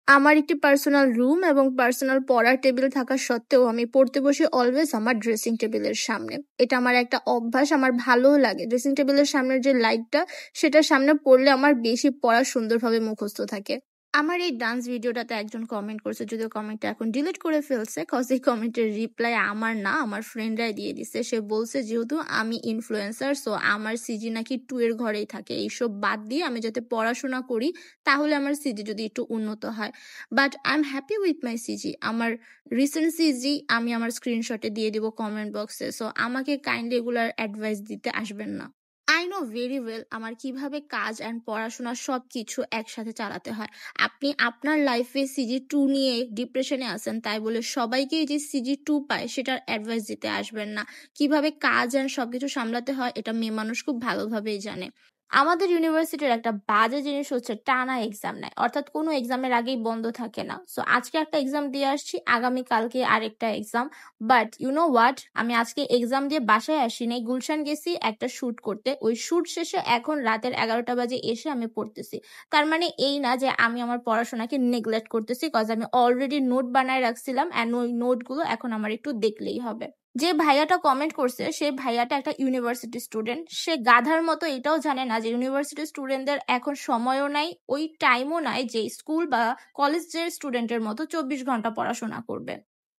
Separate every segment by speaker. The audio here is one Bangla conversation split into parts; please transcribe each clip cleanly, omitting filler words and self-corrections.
Speaker 1: আমার একটি পার্সোনাল রুম এবং পার্সোনাল পড়ার টেবিল থাকা সত্ত্বেও আমি পড়তে বসি অলওয়েজ আমার ড্রেসিং টেবিলের সামনে। এটা আমার একটা অভ্যাস, আমার ভালোও লাগে। ড্রেসিং টেবিলের সামনের যে লাইটটা, সেটার সামনে পড়লে আমার বেশি পড়া সুন্দরভাবে মুখস্থ থাকে। আমার এই ডান্স ভিডিওটাতে একজন কমেন্ট করছে, যদিও কমেন্টটা এখন ডিলিট করে ফেলছে, কজ এই কমেন্টের রিপ্লাই আমার না, আমার ফ্রেন্ডরাই দিয়ে দিছে। সে বলছে যেহেতু আমি ইনফ্লুয়েন্সার, সো আমার সিজি নাকি 2 এর ঘরেই থাকে। এইসব বাদ দিয়ে আমি যাতে পড়াশোনা করি, তাহলে আমার সিজি যদি একটু উন্নত হয়। But I am happy with my CG. আমার রিসেন্ট সিজি আমি আমার স্ক্রিনশটে দিয়ে দিব কমেন্ট বক্সে। সো আমাকে কাইন্ডলি এগুলার অ্যাডভাইস দিতে আসবেন না। আই নো ভেরি ওয়েল আমার কিভাবে কাজ অ্যান্ড পড়াশোনা সবকিছু একসাথে চালাতে হয়। আপনি আপনার লাইফে সিজি 2 নিয়ে ডিপ্রেশনে আছেন, তাই বলে সবাইকে যে সিজি 2 পায় সেটার অ্যাডভাইস দিতে আসবেন না। কিভাবে কাজ অ্যান্ড সবকিছু সামলাতে হয় এটা মেয়ে মানুষ খুব ভালোভাবেই জানে। আমাদের ইউনিভার্সিটির একটা বাজে জিনিস হচ্ছে টানা এক্সাম নেয়, অর্থাৎ কোনো এক্সামের আগেই বন্ধ থাকে না। সো আজকে একটা এক্সাম দিয়ে আসছি, আগামী কালকে আরেকটা exam. But you know what, আমি আজকে এক্সাম দিয়ে বাসায় আসি নাই, গুলশান গেছি একটা শুট করতে। ওই শুট শেষে এখন রাতের 11টা বাজে এসে আমি পড়তেছি। তার মানে এই না যে আমি আমার পড়াশোনাকে নেগলেক্ট করতেছি, কজ আমি অলরেডি নোট বানায় রাখছিলাম অ্যান্ড ওই নোটগুলো এখন আমার একটু দেখলেই হবে। যে ভাইয়াটা কমেন্ট করছে সেই ভাইয়াটা একটা ইউনিভার্সিটি স্টুডেন্ট। সে গাধার মতো এটাও জানে না যে ইউনিভার্সিটি স্টুডেন্টদের এখন সময়ও নাই, ওই টাইমও নাই যে স্কুল বা কলেজের স্টুডেন্টের মতো 24 ঘন্টা পড়াশোনা করবে।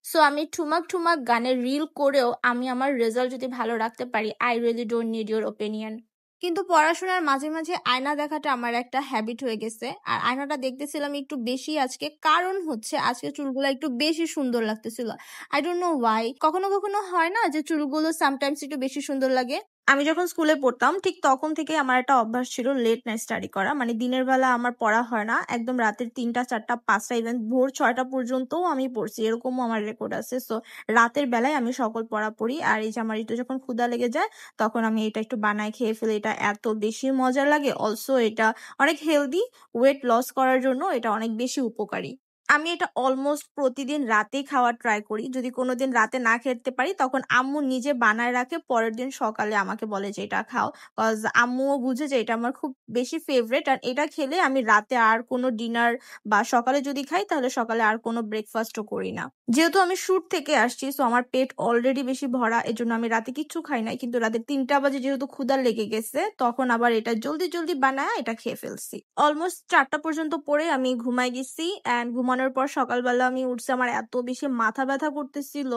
Speaker 1: সো আমি ঠুমাক ঠুমাক গানের রিল করেও আমি আমার রেজাল্ট যদি ভালো রাখতে পারি, I really don't need your opinion. কিন্তু পড়াশোনার মাঝে মাঝে আয়না দেখাটা আমার একটা হ্যাবিট হয়ে গেছে। আর আয়নাটা দেখতেছিলাম একটু বেশি আজকে, কারণ হচ্ছে আজকে চুলগুলো একটু বেশি সুন্দর লাগতেছিল। I don't know Y. কখনো কখনো হয় না যে চুলগুলো সামটাইমস একটু বেশি সুন্দর লাগে। আমি যখন স্কুলে পড়তাম ঠিক তখন থেকে আমার একটা অভ্যাস ছিল লেট নাইট স্টাডি করা। মানে দিনের বেলা আমার পড়া হয় না, একদম রাতের 3টা 4টা 5টা ইভেন ভোর 6টা পর্যন্তও আমি পড়ছি, এরকমও আমার রেকর্ড আছে। সো রাতের বেলায় আমি সকল পড়া পড়ি। আর এই যে আমার একটু যখন ক্ষুধা লেগে যায় তখন আমি এটা একটু বানায় খেয়ে ফেলি। এটা এত বেশি মজা লাগে, অলসো এটা অনেক হেলদি, ওয়েট লস করার জন্য এটা অনেক বেশি উপকারী। আমি এটা অলমোস্ট প্রতিদিন রাতেই খাওয়ার ট্রাই করি। যদি কোনোদিন রাতে না খেতে পারি তখন আম্মু নিজে বানায় রাখে, পরের দিন সকালে আমাকে বলে যে এটা খাও, কজ আম্মুও বুঝে যে এটা আমার খুব বেশি ফেভারিট। আর এটা খেলে আমি রাতে আর কোনো ডিনার বা সকালে যদি খাই তাহলে সকালে আর কোনো ব্রেকফাস্টও করি না। যেহেতু আমি শুট থেকে আসছি, সো আমার পেট অলরেডি বেশি ভরা, এজন্য আমি রাতে কিচ্ছু খাই নাই। কিন্তু রাতে 3টা বাজে যেহেতু ক্ষুধা লেগে গেছে, তখন আবার এটা জলদি জলদি বানায় এটা খেয়ে ফেলছি। অলমোস্ট 4টা পর্যন্ত পরে আমি ঘুমাই গেছি। অ্যান্ড ঘুমানোর পর সকালবেলা আমি উঠছি, আমার এত বেশি মাথা ব্যথা করতেছিল।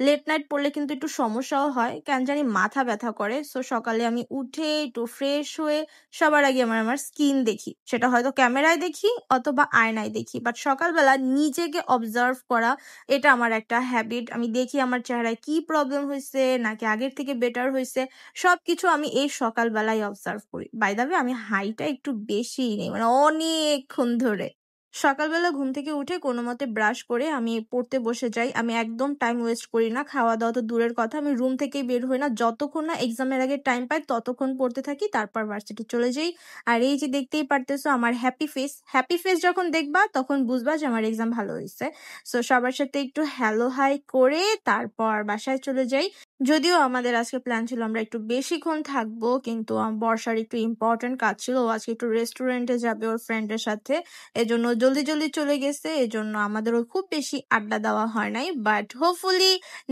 Speaker 1: লেট নাইট পড়লে কিন্তু একটু সমস্যাও হয়, কেন জানি মাথা ব্যথা করে। সো সকালে আমি উঠে একটু ফ্রেশ হয়ে সবার আগে আমার স্কিন দেখি, সেটা হয়তো ক্যামেরায় দেখি অথবা আয়নায় দেখি, বাট সকালবেলা নিজেকে অবজার্ভ করা এটা আমার একটা হ্যাবিট। আমি দেখি আমার চেহারায় কি প্রবলেম হয়েছে, নাকি আগের থেকে বেটার হয়েছে, সবকিছু আমি এই সকালবেলায় অবজার্ভ করি। বাই দ্য ওয়ে আমি হাইটা একটু বেশিই নেই, মানে অনেকক্ষণ ধরে। সকালবেলা ঘুম থেকে উঠে কোনো মতে ব্রাশ করে আমি পড়তে বসে যাই। আমি একদম টাইম ওয়েস্ট করি না, খাওয়া দাওয়া তো দূরের কথা, আমি রুম থেকেই বের হই না। যতক্ষণ না এক্সামের আগে টাইম পাই ততক্ষণ পড়তে থাকি, তারপর ভার্সিটি চলে যাই। আর এই যে দেখতেই পারতেছো আমার হ্যাপি ফেস, হ্যাপি ফেস যখন দেখবা তখন বুঝবা যে আমার এক্সাম ভালো হয়েছে। সো সবার সাথে একটু হ্যালো হাই করে তারপর বাসায় চলে যাই। যদিও আমাদের আজকে প্ল্যান ছিল আমরা একটু বেশিক্ষণ থাকবো, কিন্তু বর্ষার একটু ইম্পর্টেন্ট কাজ ছিল, ও আজকে একটু রেস্টুরেন্টে যাবে ওর ফ্রেন্ডের সাথে, এজন্য জলদি জলদি চলে গেছে। এজন্য আমাদেরও খুব বেশি আড্ডা দেওয়া হয় নাই। বাট হোপফুলি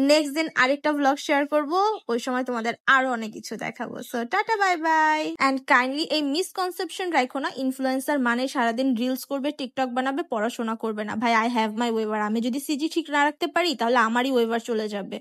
Speaker 1: নেক্সট দিন আরেকটা ব্লগ শেয়ার করব, ওই সময় তোমাদের আরো অনেক কিছু দেখাবো। So tata bye bye. And kindly এই মিসকনসেপশন রাখো না ইনফ্লুয়েন্সার মানে সারাদিন রিলস করবে, টিকটক বানাবে, পড়াশোনা করবে না। ভাই আই হ্যাভ মাই ওয়েভার, আমি যদি সিজি ঠিক না রাখতে পারি তাহলে আমারই ওয়েভার চলে যাবে।